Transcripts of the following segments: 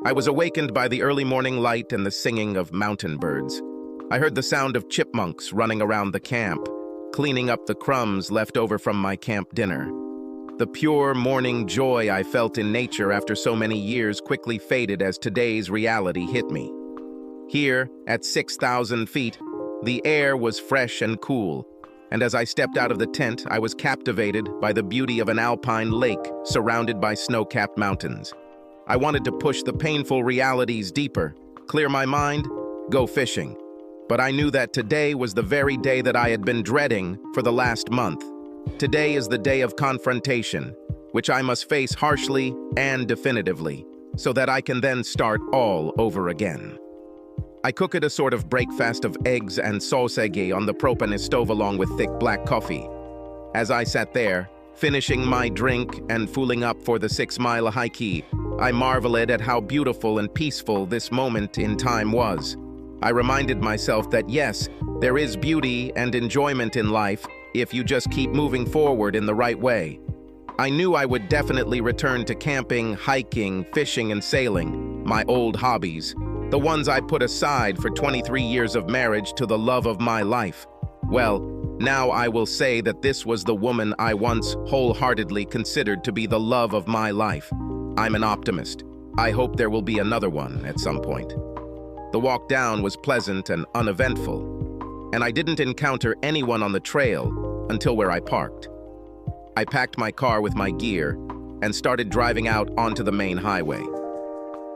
I was awakened by the early morning light and the singing of mountain birds. I heard the sound of chipmunks running around the camp, cleaning up the crumbs left over from my camp dinner. The pure morning joy I felt in nature after so many years quickly faded as today's reality hit me. Here, at 6,000 feet, the air was fresh and cool, and as I stepped out of the tent, I was captivated by the beauty of an alpine lake surrounded by snow-capped mountains. I wanted to push the painful realities deeper, clear my mind, go fishing. But I knew that today was the very day that I had been dreading for the last month. Today is the day of confrontation, which I must face harshly and definitively, so that I can then start all over again. I cooked a sort of breakfast of eggs and sausage on the propane stove along with thick black coffee. As I sat there, finishing my drink and fooling up for the 6-mile hike, I marveled at how beautiful and peaceful this moment in time was. I reminded myself that yes, there is beauty and enjoyment in life if you just keep moving forward in the right way. I knew I would definitely return to camping, hiking, fishing, and sailing, my old hobbies, the ones I put aside for 23 years of marriage to the love of my life. Well, now I will say that this was the woman I once wholeheartedly considered to be the love of my life. I'm an optimist. I hope there will be another one at some point. The walk down was pleasant and uneventful, and I didn't encounter anyone on the trail until where I parked. I packed my car with my gear and started driving out onto the main highway.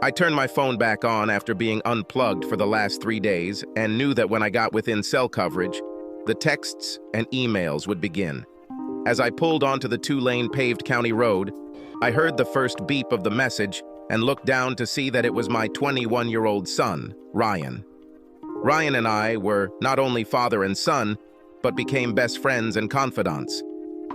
I turned my phone back on after being unplugged for the last 3 days and knew that when I got within cell coverage, the texts and emails would begin. As I pulled onto the 2-lane paved county road, I heard the first beep of the message and looked down to see that it was my 21-year-old son, Ryan. Ryan and I were not only father and son, but became best friends and confidants,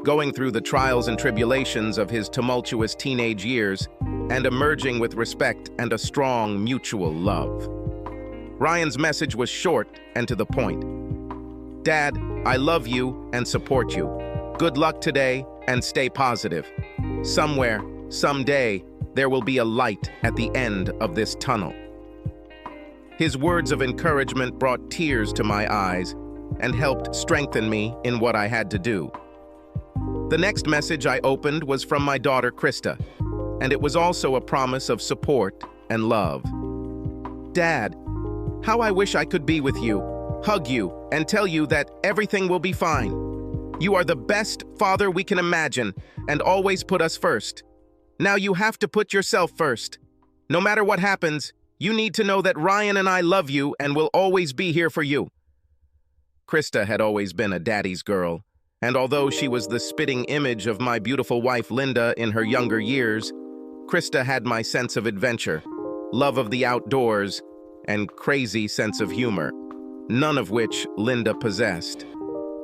going through the trials and tribulations of his tumultuous teenage years and emerging with respect and a strong mutual love. Ryan's message was short and to the point. Dad, I love you and support you. Good luck today and stay positive. Somewhere, someday, there will be a light at the end of this tunnel. His words of encouragement brought tears to my eyes and helped strengthen me in what I had to do. The next message I opened was from my daughter, Krista, and it was also a promise of support and love. Dad, how I wish I could be with you, hug you, and tell you that everything will be fine. You are the best father we can imagine and always put us first. Now you have to put yourself first. No matter what happens, you need to know that Ryan and I love you and will always be here for you. Krista had always been a daddy's girl, and although she was the spitting image of my beautiful wife Linda in her younger years, Krista had my sense of adventure, love of the outdoors, and crazy sense of humor, none of which Linda possessed.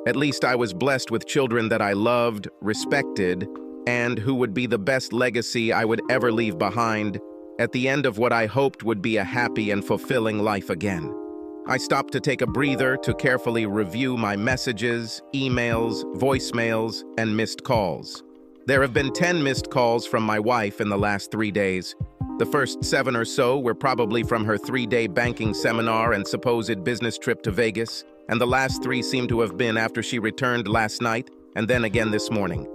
At least I was blessed with children that I loved, respected, and who would be the best legacy I would ever leave behind at the end of what I hoped would be a happy and fulfilling life again. I stopped to take a breather to carefully review my messages, emails, voicemails, and missed calls. There have been 10 missed calls from my wife in the last 3 days. The first 7 or so were probably from her 3-day banking seminar and supposed business trip to Vegas, and the last 3 seem to have been after she returned last night and then again this morning.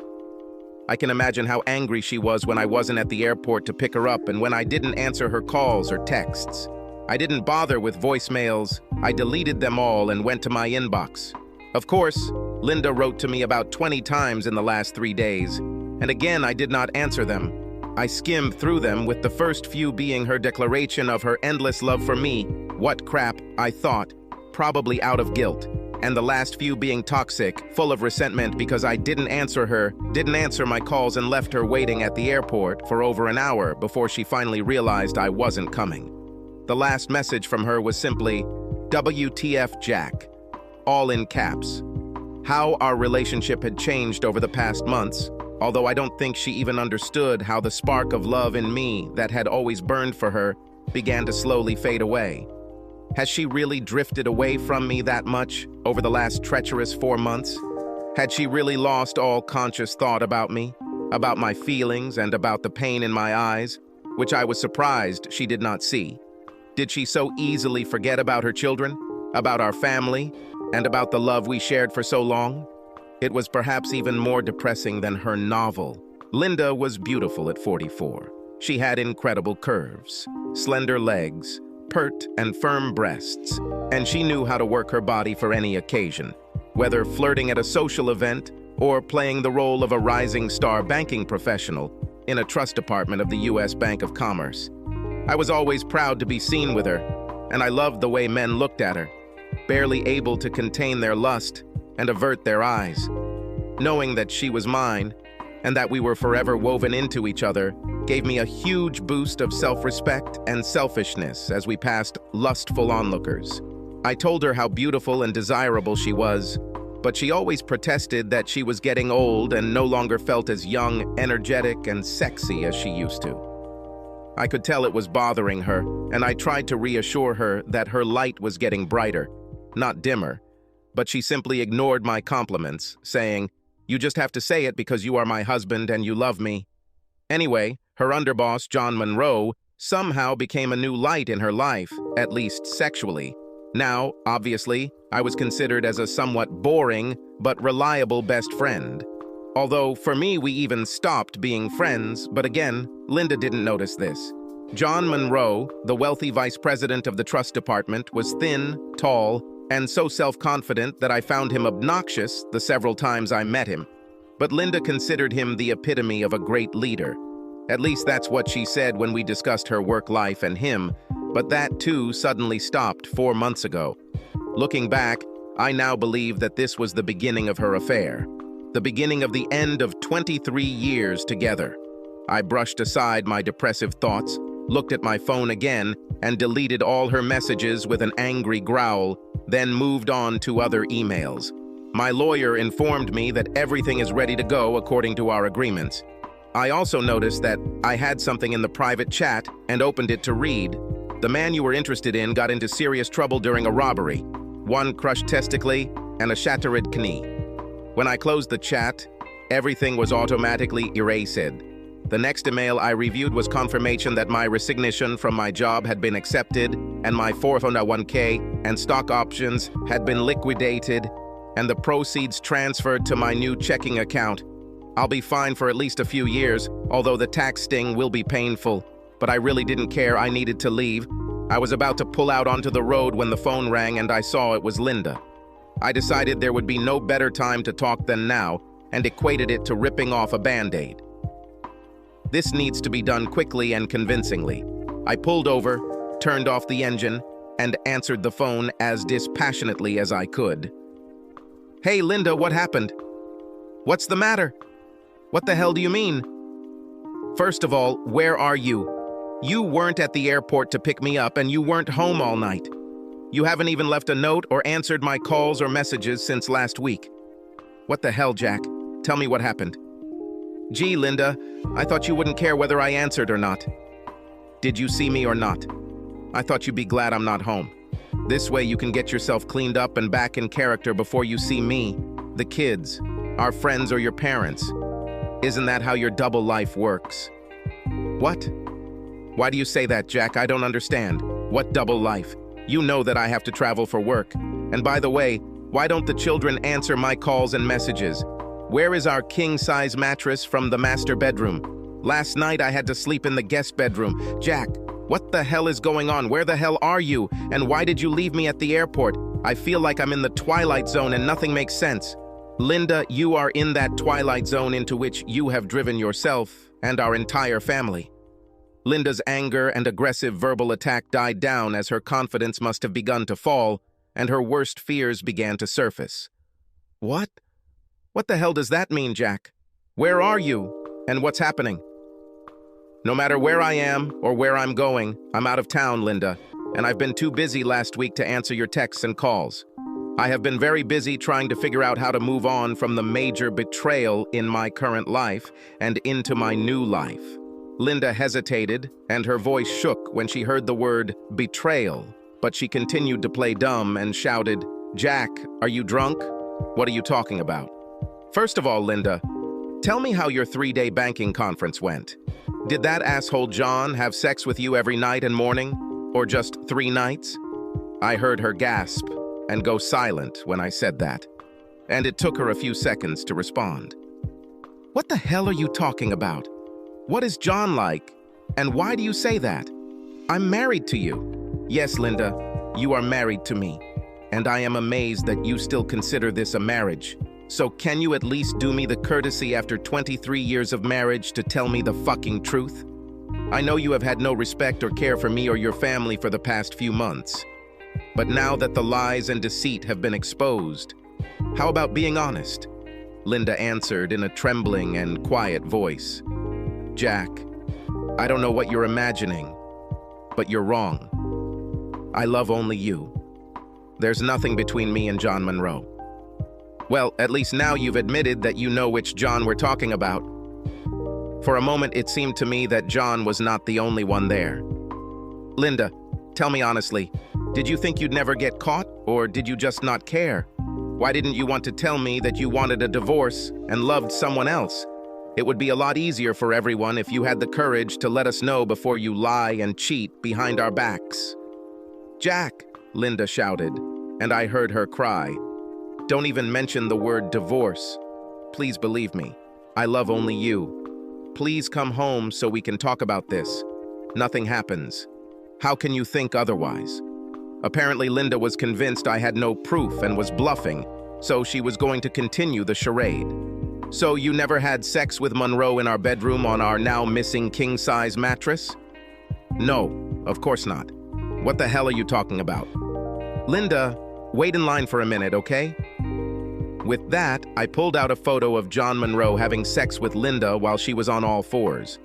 I can imagine how angry she was when I wasn't at the airport to pick her up and when I didn't answer her calls or texts. I didn't bother with voicemails. I deleted them all and went to my inbox. Of course, Linda wrote to me about 20 times in the last 3 days, and again I did not answer them. I skimmed through them, with the first few being her declaration of her endless love for me, what crap, I thought, probably out of guilt, and the last few being toxic, full of resentment because I didn't answer my calls and left her waiting at the airport for over an hour before she finally realized I wasn't coming. The last message from her was simply, WTF Jack, all in caps. How our relationship had changed over the past months, although I don't think she even understood how the spark of love in me that had always burned for her began to slowly fade away. Has she really drifted away from me that much over the last treacherous 4 months? Had she really lost all conscious thought about me, about my feelings, and about the pain in my eyes? which I was surprised she did not see. Did she so easily forget about her children, about our family, and about the love we shared for so long? It was perhaps even more depressing than her novel. Linda was beautiful at 44. She had incredible curves, slender legs, pert and firm breasts, and she knew how to work her body for any occasion, whether flirting at a social event or playing the role of a rising star banking professional in a trust department of the U.S. Bank of Commerce. I was always proud to be seen with her, and I loved the way men looked at her, barely able to contain their lust and avert their eyes. Knowing that she was mine, and that we were forever woven into each other, gave me a huge boost of self-respect and selfishness as we passed lustful onlookers. I told her how beautiful and desirable she was, but she always protested that she was getting old and no longer felt as young, energetic, and sexy as she used to. I could tell it was bothering her, and I tried to reassure her that her light was getting brighter, not dimmer, but she simply ignored my compliments, saying, "You just have to say it because you are my husband and you love me." Anyway, her underboss, John Monroe, somehow became a new light in her life, at least sexually. Now, obviously, I was considered as a somewhat boring but reliable best friend. Although, for me, we even stopped being friends, but again, Linda didn't notice this. John Monroe, the wealthy vice president of the trust department, was thin, tall, and so self-confident that I found him obnoxious the several times I met him. But Linda considered him the epitome of a great leader. At least that's what she said when we discussed her work life and him, but that too suddenly stopped 4 months ago. Looking back, I now believe that this was the beginning of her affair, the beginning of the end of 23 years together. I brushed aside my depressive thoughts, looked at my phone again, and deleted all her messages with an angry growl, then moved on to other emails. My lawyer informed me that everything is ready to go according to our agreements. I also noticed that I had something in the private chat and opened it to read. The man you were interested in got into serious trouble during a robbery. 1 crushed testicle and a shattered knee. When I closed the chat, everything was automatically erased. The next email I reviewed was confirmation that my resignation from my job had been accepted and my 401k and stock options had been liquidated and the proceeds transferred to my new checking account. I'll be fine for at least a few years, although the tax sting will be painful. But I really didn't care. I needed to leave. I was about to pull out onto the road when the phone rang and I saw it was Linda. I decided there would be no better time to talk than now and equated it to ripping off a Band-Aid. This needs to be done quickly and convincingly. I pulled over, turned off the engine, and answered the phone as dispassionately as I could. "Hey, Linda, what happened? What's the matter? What the hell do you mean? First of all, where are you? You weren't at the airport to pick me up and you weren't home all night. You haven't even left a note or answered my calls or messages since last week. What the hell, Jack? Tell me what happened." "Gee, Linda, I thought you wouldn't care whether I answered or not. Did you see me or not? I thought you'd be glad I'm not home. This way you can get yourself cleaned up and back in character before you see me, the kids, our friends, or your parents. Isn't that how your double life works?" "What? Why do you say that, Jack? I don't understand. What double life? You know that I have to travel for work. And by the way, why don't the children answer my calls and messages? Where is our king-size mattress from the master bedroom? Last night I had to sleep in the guest bedroom. Jack, what the hell is going on? Where the hell are you? And why did you leave me at the airport? I feel like I'm in the twilight zone and nothing makes sense." "Linda, you are in that twilight zone into which you have driven yourself and our entire family." Linda's anger and aggressive verbal attack died down as her confidence must have begun to fall, and her worst fears began to surface. "What? What the hell does that mean, Jack? Where are you? And what's happening?" "No matter where I am or where I'm going, I'm out of town, Linda, and I've been too busy last week to answer your texts and calls. I have been very busy trying to figure out how to move on from the major betrayal in my current life and into my new life." Linda hesitated, and her voice shook when she heard the word betrayal, but she continued to play dumb and shouted, "Jack, are you drunk? What are you talking about?" "First of all, Linda, tell me how your 3-day banking conference went. Did that asshole John have sex with you every night and morning? Or just 3 nights? I heard her gasp and go silent when I said that, and it took her a few seconds to respond. What the hell are you talking about? What is John like? And why do you say that? I'm married to you. Yes, Linda, you are married to me, and I am amazed that you still consider this a marriage. So can you at least do me the courtesy after 23 years of marriage to tell me the fucking truth? I know you have had no respect or care for me or your family for the past few months. But now that the lies and deceit have been exposed, how about being honest? Linda answered in a trembling and quiet voice. Jack, I don't know what you're imagining, but you're wrong. I love only you. There's nothing between me and John Monroe. Well, at least now you've admitted that you know which John we're talking about. For a moment, it seemed to me that John was not the only one there. Linda, tell me honestly, did you think you'd never get caught, or did you just not care? Why didn't you want to tell me that you wanted a divorce and loved someone else? It would be a lot easier for everyone if you had the courage to let us know before you lie and cheat behind our backs. Jack, Linda shouted, and I heard her cry. Don't even mention the word divorce. Please believe me, I love only you. Please come home so we can talk about this. Nothing happens. How can you think otherwise? Apparently Linda was convinced I had no proof and was bluffing, so she was going to continue the charade. So you never had sex with Monroe in our bedroom on our now missing king-size mattress? No, of course not. What the hell are you talking about? Linda, wait in line for a minute, okay? With that, I pulled out a photo of John Monroe having sex with Linda while she was on all fours.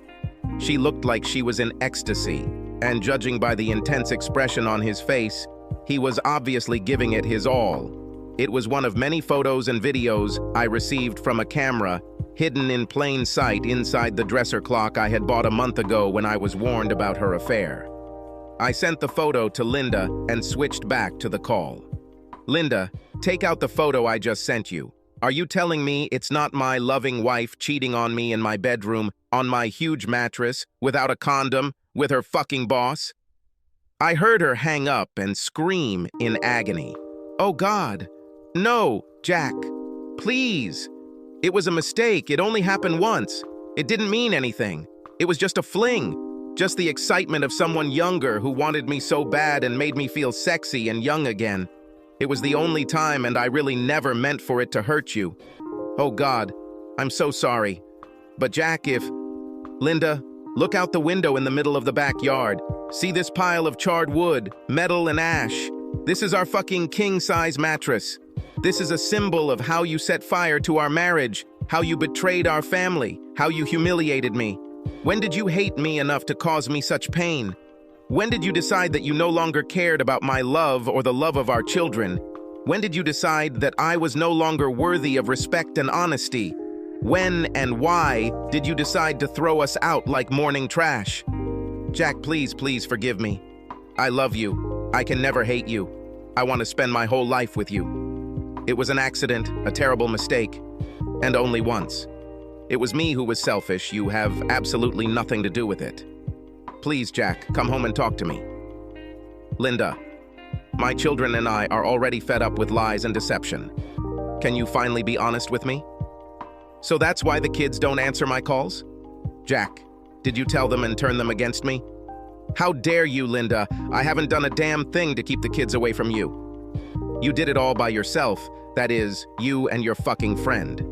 She looked like she was in ecstasy, and judging by the intense expression on his face, he was obviously giving it his all. It was one of many photos and videos I received from a camera hidden in plain sight inside the dresser clock I had bought a month ago when I was warned about her affair. I sent the photo to Linda and switched back to the call. Linda, take out the photo I just sent you. Are you telling me it's not my loving wife cheating on me in my bedroom, on my huge mattress, without a condom, with her fucking boss? I heard her hang up and scream in agony. Oh God, no, Jack, please. It was a mistake. It only happened once. It didn't mean anything. It was just a fling. Just the excitement of someone younger who wanted me so bad and made me feel sexy and young again. It was the only time, and I really never meant for it to hurt you. Oh God, I'm so sorry. But Jack, Linda, look out the window in the middle of the backyard. See this pile of charred wood, metal, and ash? This is our fucking king-size mattress. This is a symbol of how you set fire to our marriage, how you betrayed our family, how you humiliated me. When did you hate me enough to cause me such pain? When did you decide that you no longer cared about my love or the love of our children? When did you decide that I was no longer worthy of respect and honesty? When and why did you decide to throw us out like morning trash? Jack, please forgive me. I love you. I can never hate you. I want to spend my whole life with you. It was an accident, a terrible mistake, and only once. It was me who was selfish. You have absolutely nothing to do with it. Please, Jack, come home and talk to me. Linda, my children and I are already fed up with lies and deception. Can you finally be honest with me? So that's why the kids don't answer my calls? Jack, did you tell them and turn them against me? How dare you, Linda? I haven't done a damn thing to keep the kids away from you. You did it all by yourself. That is, you and your fucking friend.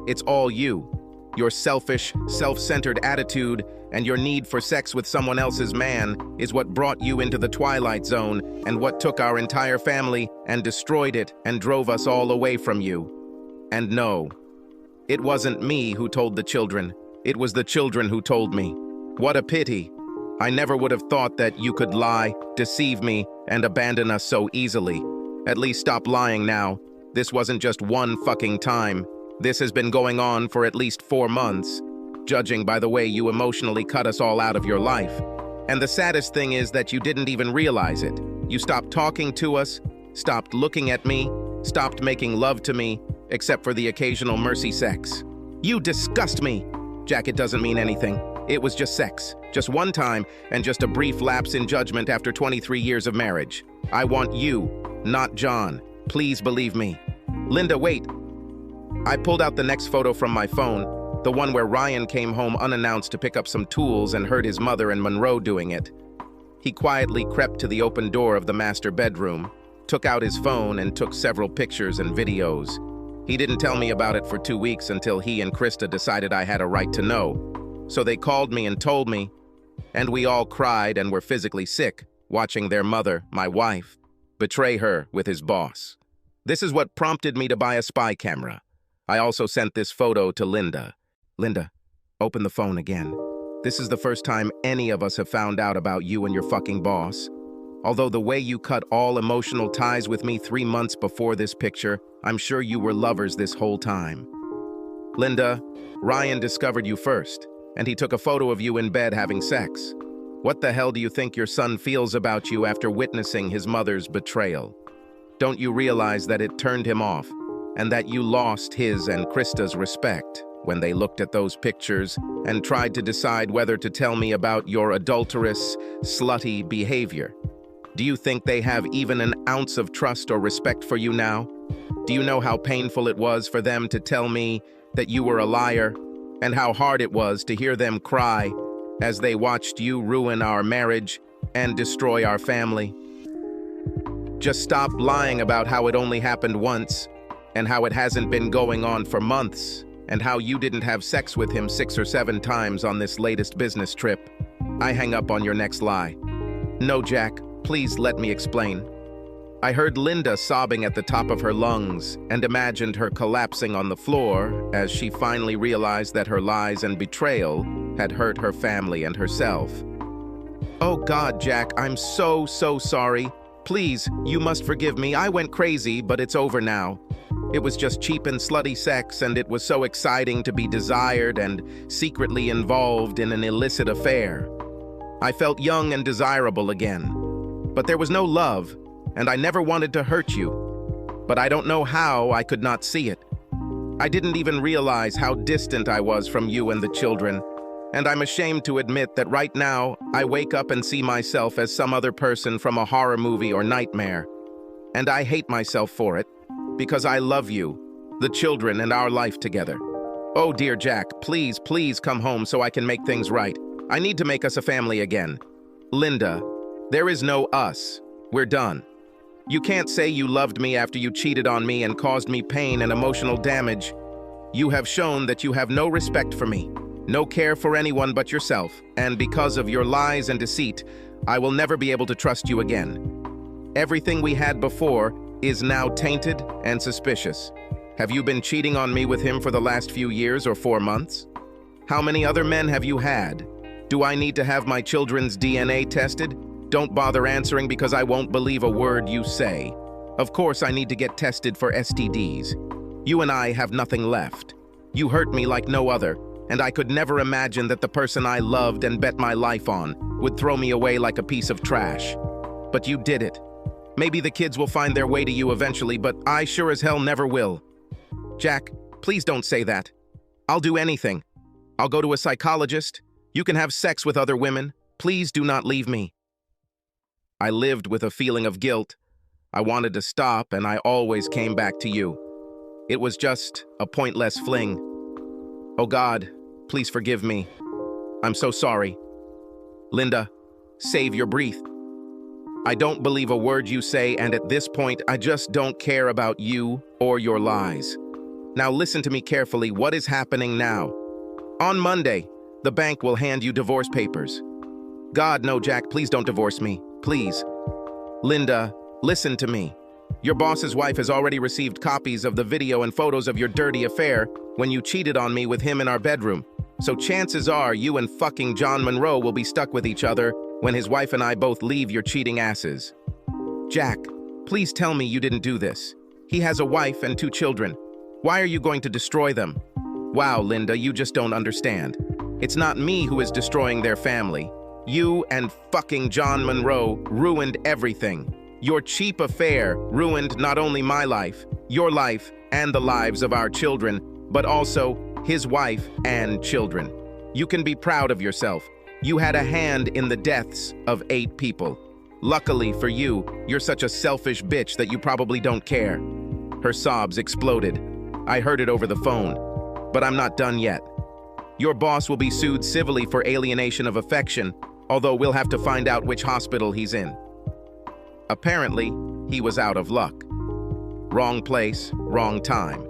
It's all you. Your selfish, self-centered attitude and your need for sex with someone else's man is what brought you into the twilight zone and what took our entire family and destroyed it and drove us all away from you. And no, it wasn't me who told the children. It was the children who told me. What a pity. I never would have thought that you could lie, deceive me, and abandon us so easily. At least stop lying now. This wasn't just one fucking time. This has been going on for at least 4 months, judging by the way you emotionally cut us all out of your life. And the saddest thing is that you didn't even realize it. You stopped talking to us, stopped looking at me, stopped making love to me, except for the occasional mercy sex. You disgust me! Jack, it doesn't mean anything. It was just sex, just one time, and just a brief lapse in judgment after 23 years of marriage. I want you, not John. Please believe me. Linda, wait. I pulled out the next photo from my phone, the one where Ryan came home unannounced to pick up some tools and heard his mother and Monroe doing it. He quietly crept to the open door of the master bedroom, took out his phone and took several pictures and videos. He didn't tell me about it for 2 weeks until he and Krista decided I had a right to know. So they called me and told me, and we all cried and were physically sick, watching their mother, my wife, betray her with his boss. This is what prompted me to buy a spy camera. I also sent this photo to Linda. Linda, open the phone again. This is the first time any of us have found out about you and your fucking boss. Although the way you cut all emotional ties with me 3 months before this picture, I'm sure you were lovers this whole time. Linda, Ryan discovered you first, and he took a photo of you in bed having sex. What the hell do you think your son feels about you after witnessing his mother's betrayal? Don't you realize that it turned him off, and that you lost his and Krista's respect when they looked at those pictures and tried to decide whether to tell me about your adulterous, slutty behavior? Do you think they have even an ounce of trust or respect for you now? Do you know how painful it was for them to tell me that you were a liar, and how hard it was to hear them cry as they watched you ruin our marriage and destroy our family? Just stop lying about how it only happened once, and how it hasn't been going on for months, and how you didn't have sex with him 6 or 7 times on this latest business trip. I hang up on your next lie. No, Jack, please let me explain. I heard Linda sobbing at the top of her lungs and imagined her collapsing on the floor as she finally realized that her lies and betrayal had hurt her family and herself. Oh God, Jack, I'm so sorry. Please, you must forgive me. I went crazy, but it's over now. It was just cheap and slutty sex, and it was so exciting to be desired and secretly involved in an illicit affair. I felt young and desirable again. But there was no love, and I never wanted to hurt you. But I don't know how I could not see it. I didn't even realize how distant I was from you and the children, and I'm ashamed to admit that right now I wake up and see myself as some other person from a horror movie or nightmare. And I hate myself for it, because I love you, the children, and our life together. Oh dear Jack, please come home so I can make things right. I need to make us a family again. Linda, there is no us. We're done. You can't say you loved me after you cheated on me and caused me pain and emotional damage. You have shown that you have no respect for me, no care for anyone but yourself, and because of your lies and deceit, I will never be able to trust you again. Everything we had before is now tainted and suspicious. Have you been cheating on me with him for the last few years or 4 months? How many other men have you had? Do I need to have my children's DNA tested? Don't bother answering because I won't believe a word you say. Of course I need to get tested for STDs. You and I have nothing left. You hurt me like no other, and I could never imagine that the person I loved and bet my life on would throw me away like a piece of trash. But you did it. Maybe the kids will find their way to you eventually, but I sure as hell never will. Jack, please don't say that. I'll do anything. I'll go to a psychologist. You can have sex with other women. Please do not leave me. I lived with a feeling of guilt. I wanted to stop, and I always came back to you. It was just a pointless fling. Oh God, please forgive me. I'm so sorry. Linda, save your breath. I don't believe a word you say, and at this point, I just don't care about you or your lies. Now listen to me carefully. What is happening now? On Monday, the bank will hand you divorce papers. God, no, Jack, please don't divorce me. Please. Linda, listen to me. Your boss's wife has already received copies of the video and photos of your dirty affair when you cheated on me with him in our bedroom. So chances are you and fucking John Monroe will be stuck with each other when his wife and I both leave your cheating asses. Jack, please tell me you didn't do this. He has a wife and 2 children. Why are you going to destroy them? Wow, Linda, you just don't understand. It's not me who is destroying their family. You and fucking John Monroe ruined everything. Your cheap affair ruined not only my life, your life, and the lives of our children, but also his wife and children. You can be proud of yourself. You had a hand in the deaths of 8 people. Luckily for you, you're such a selfish bitch that you probably don't care." Her sobs exploded. I heard it over the phone. But I'm not done yet. "Your boss will be sued civilly for alienation of affection, although we'll have to find out which hospital he's in." Apparently, he was out of luck. Wrong place, wrong time.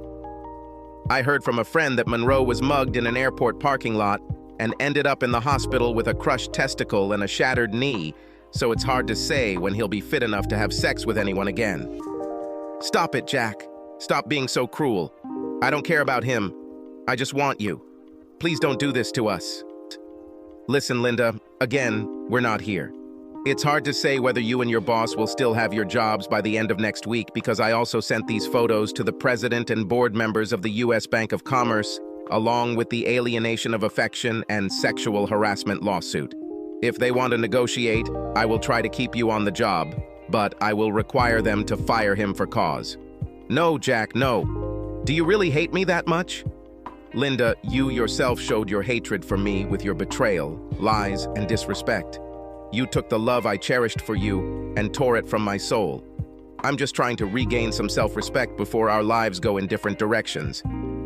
I heard from a friend that Monroe was mugged in an airport parking lot and ended up in the hospital with a crushed testicle and a shattered knee, so it's hard to say when he'll be fit enough to have sex with anyone again. Stop it, Jack. Stop being so cruel. I don't care about him. I just want you. Please don't do this to us. Listen, Linda, again, we're not here. It's hard to say whether you and your boss will still have your jobs by the end of next week because I also sent these photos to the president and board members of the U.S. Bank of Commerce, along with the alienation of affection and sexual harassment lawsuit. If they want to negotiate, I will try to keep you on the job, but I will require them to fire him for cause. No, Jack, no. Do you really hate me that much? Linda, you yourself showed your hatred for me with your betrayal, lies, and disrespect. You took the love I cherished for you and tore it from my soul. I'm just trying to regain some self-respect before our lives go in different directions.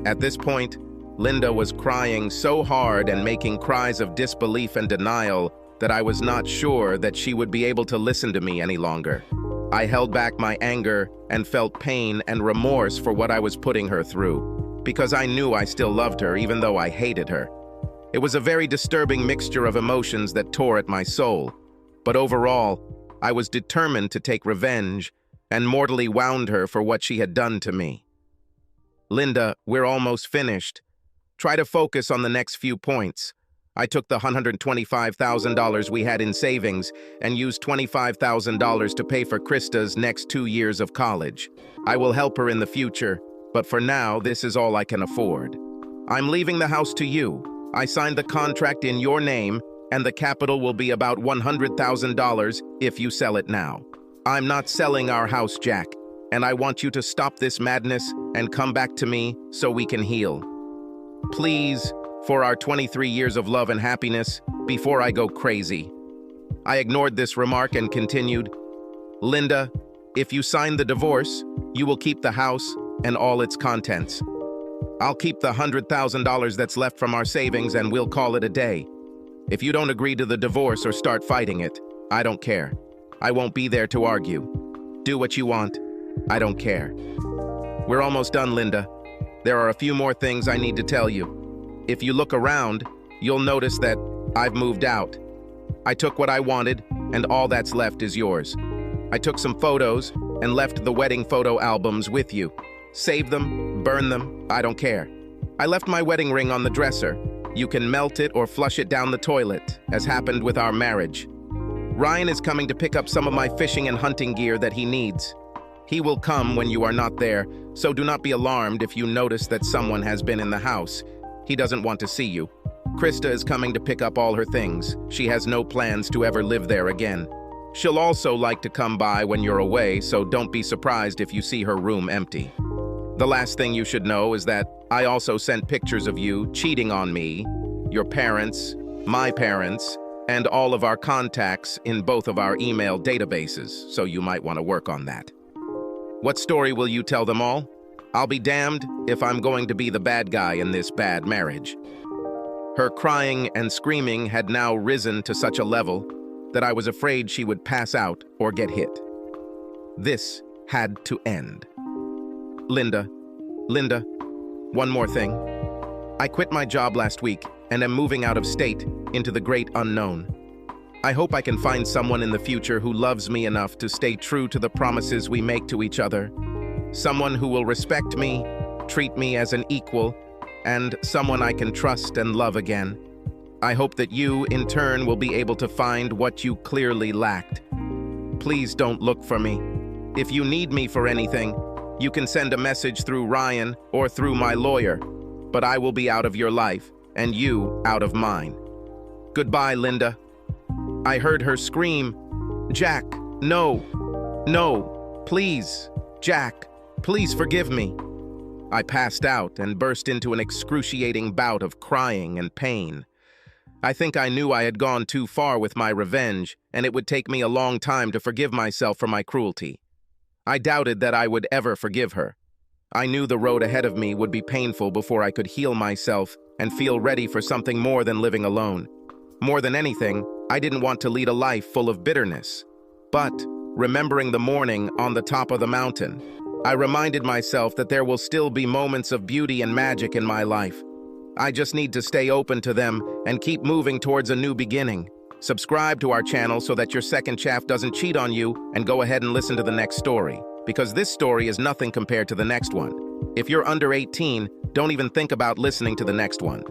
At this point, Linda was crying so hard and making cries of disbelief and denial that I was not sure that she would be able to listen to me any longer. I held back my anger and felt pain and remorse for what I was putting her through, because I knew I still loved her even though I hated her. It was a very disturbing mixture of emotions that tore at my soul, but overall, I was determined to take revenge and mortally wound her for what she had done to me. Linda, we're almost finished. Try to focus on the next few points. I took the $125,000 we had in savings and used $25,000 to pay for Krista's next 2 years of college. I will help her in the future, but for now, this is all I can afford. I'm leaving the house to you. I signed the contract in your name, and the capital will be about $100,000 if you sell it now. I'm not selling our house, Jack, and I want you to stop this madness and come back to me so we can heal. Please, for our 23 years of love and happiness, before I go crazy. I ignored this remark and continued, Linda, if you sign the divorce, you will keep the house and all its contents. I'll keep the $100,000 that's left from our savings and we'll call it a day. If you don't agree to the divorce or start fighting it, I don't care. I won't be there to argue. Do what you want. I don't care. We're almost done, Linda. There are a few more things I need to tell you. If you look around, you'll notice that I've moved out. I took what I wanted, and all that's left is yours. I took some photos and left the wedding photo albums with you. Save them, burn them, I don't care. I left my wedding ring on the dresser. You can melt it or flush it down the toilet, as happened with our marriage. Ryan is coming to pick up some of my fishing and hunting gear that he needs. He will come when you are not there, so do not be alarmed if you notice that someone has been in the house. He doesn't want to see you. Krista is coming to pick up all her things. She has no plans to ever live there again. She'll also like to come by when you're away, so don't be surprised if you see her room empty. The last thing you should know is that I also sent pictures of you cheating on me, your parents, my parents, and all of our contacts in both of our email databases, so you might want to work on that. What story will you tell them all? I'll be damned if I'm going to be the bad guy in this bad marriage. Her crying and screaming had now risen to such a level that I was afraid she would pass out or get hit. This had to end. Linda, one more thing. I quit my job last week and am moving out of state into the great unknown. I hope I can find someone in the future who loves me enough to stay true to the promises we make to each other. Someone who will respect me, treat me as an equal, and someone I can trust and love again. I hope that you, in turn, will be able to find what you clearly lacked. Please don't look for me. If you need me for anything, you can send a message through Ryan or through my lawyer, but I will be out of your life, and you out of mine. Goodbye, Linda. I heard her scream, Jack, no, please, Jack, please forgive me. I passed out and burst into an excruciating bout of crying and pain. I think I knew I had gone too far with my revenge, and it would take me a long time to forgive myself for my cruelty. I doubted that I would ever forgive her. I knew the road ahead of me would be painful before I could heal myself and feel ready for something more than living alone. More than anything, I didn't want to lead a life full of bitterness. But, remembering the morning on the top of the mountain, I reminded myself that there will still be moments of beauty and magic in my life. I just need to stay open to them and keep moving towards a new beginning. Subscribe to our channel so that your second chaff doesn't cheat on you, and go ahead and listen to the next story, because this story is nothing compared to the next one. If you're under 18, don't even think about listening to the next one.